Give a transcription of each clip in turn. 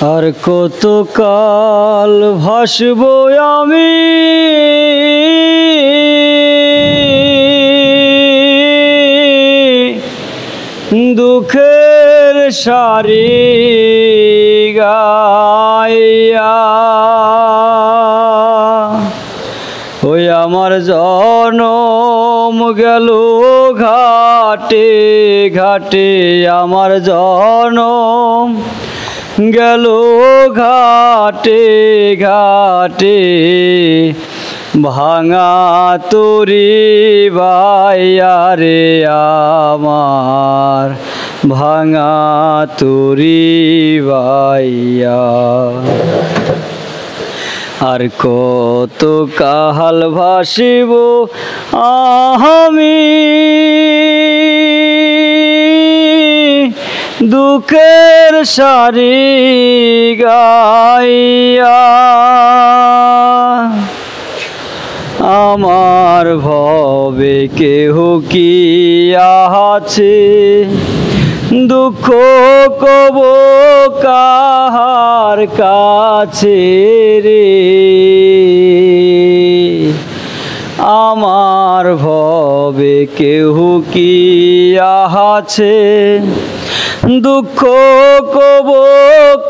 আর কতকাল ভাসবো আমি দুঃখের সারি গাইয়া। ওই আমার জনম গেল ঘাটে ঘাটে, আমার জনম গেল ঘাটে ঘাটে, ভাঙা তরি বাইয়া রে আমার, ভাঙা তরি বাইয়া। আর কত কাহাল ভাসিব আমি দুঃখের সারি গাইয়া। আমার ভবে কেহ কি আছে, দুঃখ কব কাহার কাছে রে। আমার ভবে কেহ কি আছে, দুঃখ কব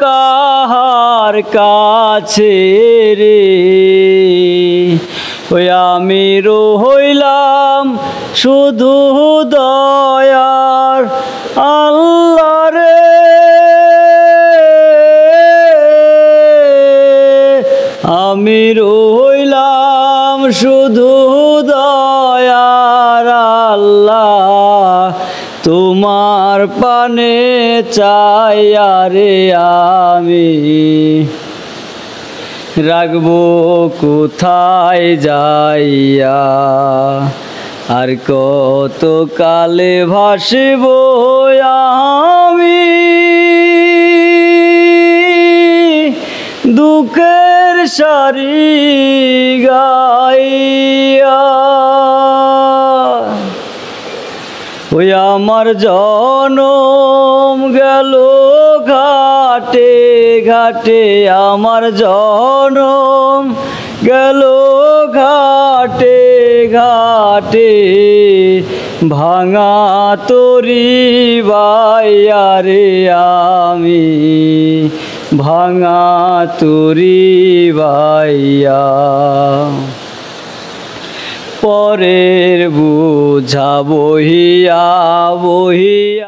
কাহার কাছে রে। ওই আমি রইলাম শুধু দয়ার আল্লাহ রে। আমি রইলাম শুধু দয়ার আল্লাহ, তোমার পানে চাইয়া রে আমি রাখবো কোথায় যাইয়া। আর কত কালে ভাসব আমি দুঃখের সারি গাইয়া। ওই আমার জনম গেল ঘাটে ঘাটে, আমার জনম গেল ঘাটে ঘাটে, ভাঙা তরি বাইয়া রে আমি, ভাঙা তরি বাইয়া। পরের বুঝা বহিয়া বহিয়া